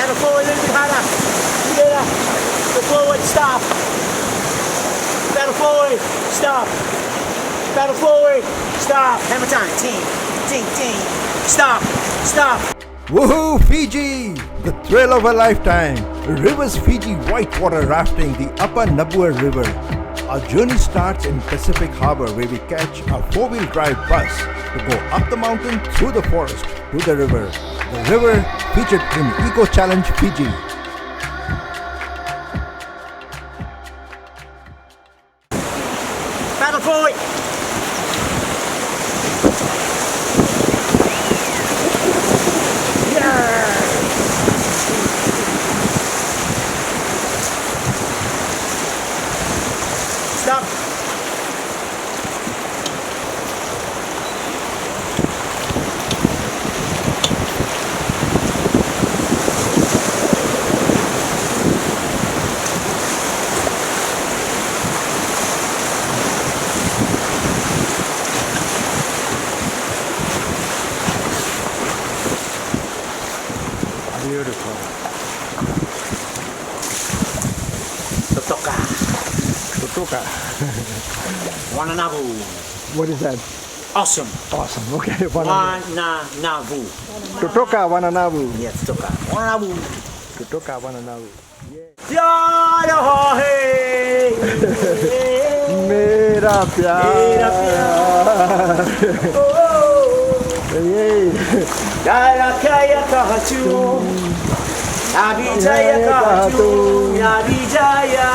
Paddle forward a little bit harder. Together. Go forward, stop. Paddle forward, stop. Paddle forward, stop. Hammer time. Ting, ting, ting. Stop, stop. Woohoo, Fiji! The thrill of a lifetime. Rivers Fiji whitewater rafting the Upper Navua River. Our journey starts in Pacific Harbor where we catch a 4-wheel drive bus to go up the mountain, through the forest, to the river. The river featured in Eco Challenge Fiji. Paddle forward. Stop. Beautiful. Totoka. Tutuka. Wananavu. What is that? Awesome. Awesome. Okay. Wananavu. Tutuka Wananavu. Yes, Totoka. Wananavu. Tutuka Wananavu. Yada hai. Mera pyar. Yada kaya kahatu. Abijaya kahatu. Abijaya.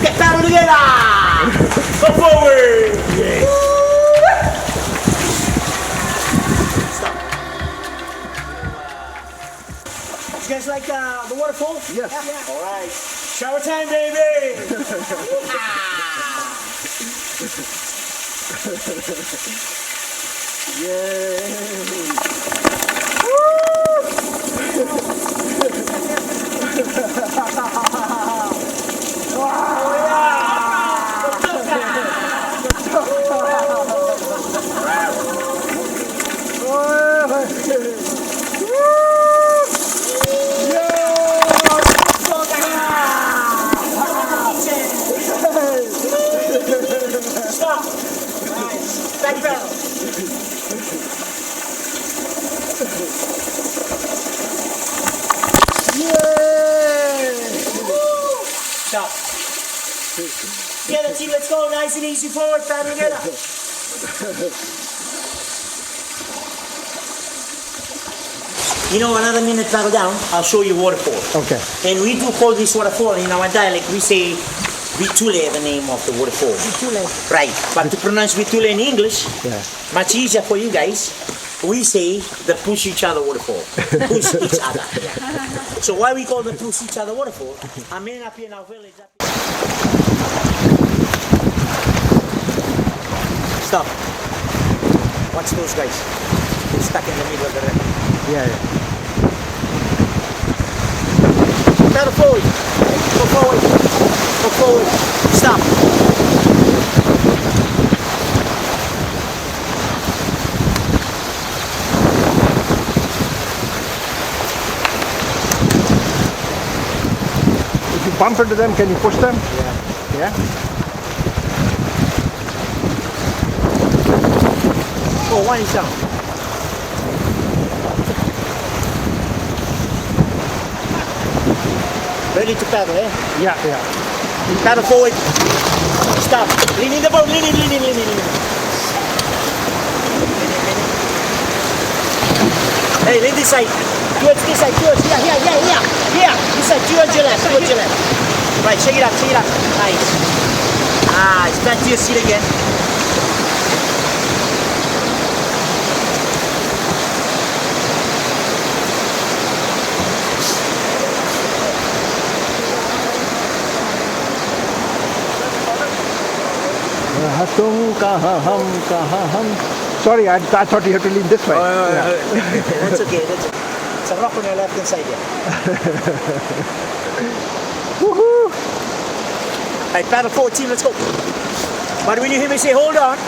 Get down together. Go forward. Yeah. Stop. You guys like the waterfall? Yes. Yeah. All right. Shower time, baby. Stop. Nice. Back pedal. Stop. Yeah, the team, let's go. Nice and easy forward, paddle together. You know, another minute paddle down, I'll show you waterfall. Okay. And we do call this waterfall in our dialect, we say Vitule, the name of the waterfall. Vitule. Right. But to pronounce Vitule in English, much easier for you guys, we say the push each other waterfall. Push each other. So why we call the push each other waterfall? A man up here in our village. Stop. Watch those guys. They're stuck in the middle of the river. Yeah. Paddle forward. Go forward. Go forward. Stop. If you bump into them, can you push them? Yeah. Oh, one is down. Ready to paddle, eh? Yeah. Paddle forward. Stop. Lean in the boat. Lean in. Hey, lean this side. Towards this side. Towards. Here. This side. Towards your left. Right, shake it up. Nice. It's back to your seat again. Sorry, I thought you had to lean this way. That's okay. It's a rock on your left hand side here. Woohoo! Right, paddle forward, team, let's go. But when you hear me say hold on,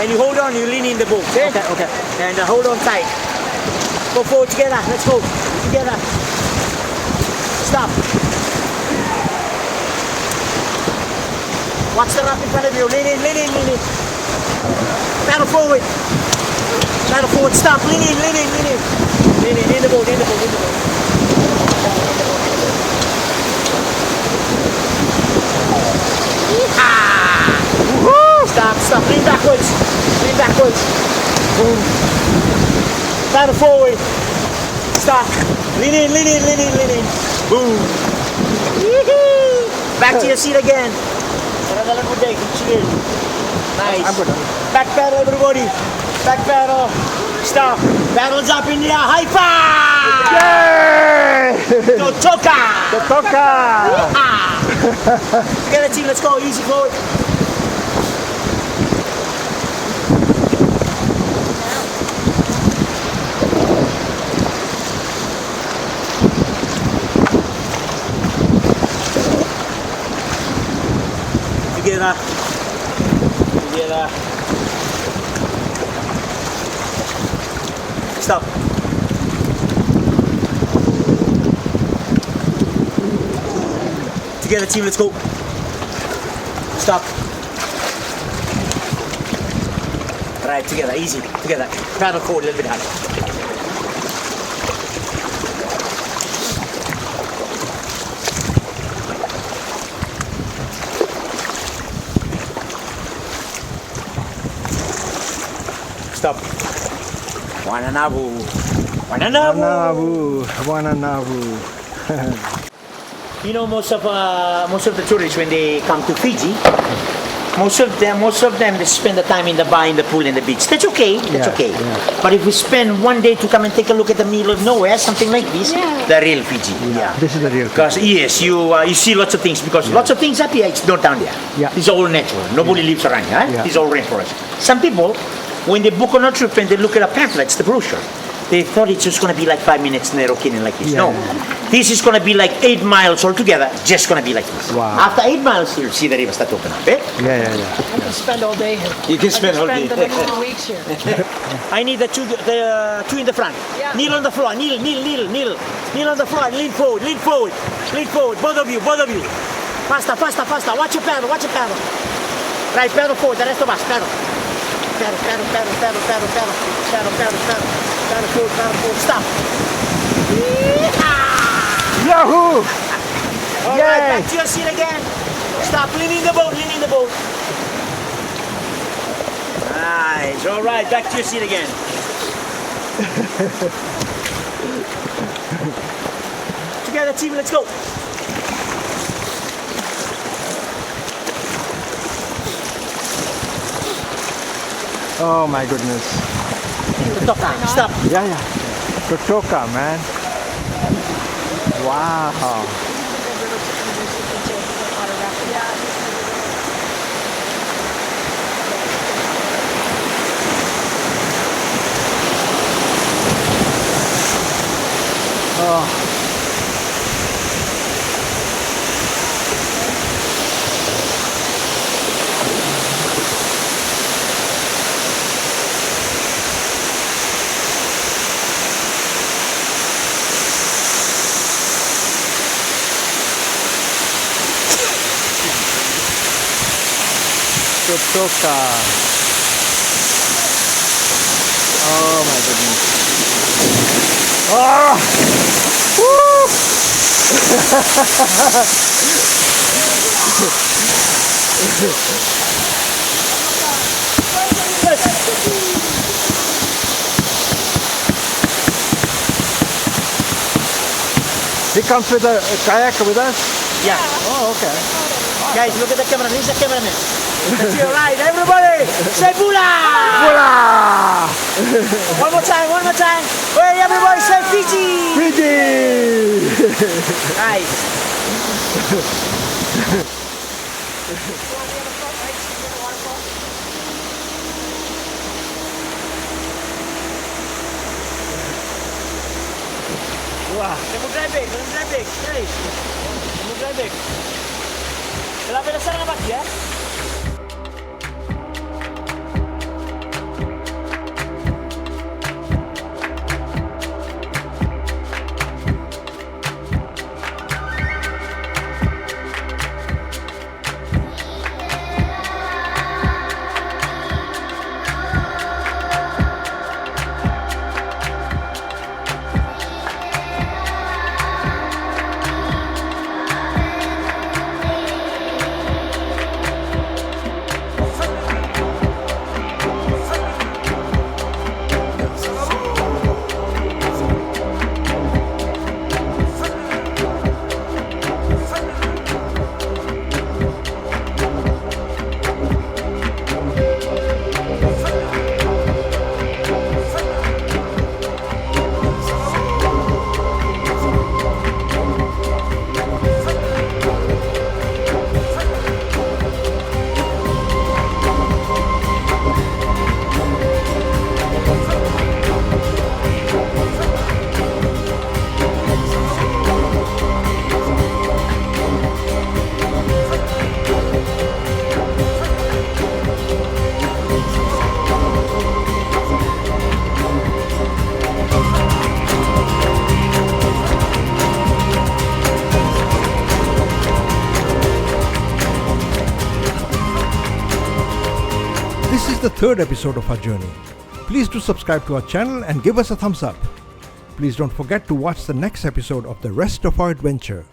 and you hold on, you lean in the boat, okay? Okay. And hold on tight. Go forward together, let's go. Together. Stop. Watch the raft in front of you. Lean in, lean in, lean in. Paddle forward. Paddle forward, stop. Lean in, lean in, lean in. Lean in the boat, in the boat, in the boat. Stop, stop. Lean backwards. Lean backwards. Boom. Paddle forward. Stop. Lean in, lean in, lean in, lean in. Boom. Back to your seat again. Another good day. Chill. Nice. I'm good. Back pedal, everybody. Back pedal. Stop. Paddles up in the air. High five! Yay! Totoka! Totoka! Together, team. Let's go. Easy forward. Together. Together. Stop. Together, team, let's go. Stop. Right, together, easy. Together. Paddle forward a little bit higher. Stop. Wananabu. Wananabu. Wananabu. You know, most of the tourists when they come to Fiji, most of them they spend the time in the bar, in the pool, in the beach. That's okay. That's Yeah, okay. yeah. But if we spend one day to come and take a look at the middle of nowhere, something like this, the real Fiji. Yeah. This is the real Because yes, you see lots of things because lots of things up here it's not down there. Yeah. It's all natural. Nobody lives around here. Yeah. It's all rainforest. Some people, when they book on a trip and they look at the pamphlets, the brochure, they thought it's just going to be like 5 minutes in the Canyon like this. Yeah. No, this is going to be like 8 miles altogether. Just going to be like this. Wow. After 8 miles, you'll see the river start to open up. Eh? Yeah. I can spend all day here. You can spend all day. Spend the next 2 weeks here. I need the two in the front. Yeah. Kneel on the floor. Kneel on the floor. Lean forward. Both of you. Faster. Watch your paddle. Right, paddle forward. The rest of us, paddle. Paddle forward. Stop. Yahoo! All Yay. right, back to your seat again. Stop. Lean in the boat. Nice. All right, back to your seat again. Together, team. Let's go. Oh my goodness. Stop. Yeah. Totoka, man. Wow. Oh. Totoka. Oh my goodness. Oh! Woo! He comes with a kayak with us? Yeah. Oh, okay. Guys, look at the camera. He's the cameraman. That's your right, everybody. Say Bula! Bula! One more time. Hey, everybody, say Fiji! Fiji! Nice. Wow. Let me drive back. Hey. Let me drive back. Grabe na sarang abad ya. This is the third episode of our journey. Please do subscribe to our channel and give us a thumbs up. Please don't forget to watch the next episode of the rest of our adventure.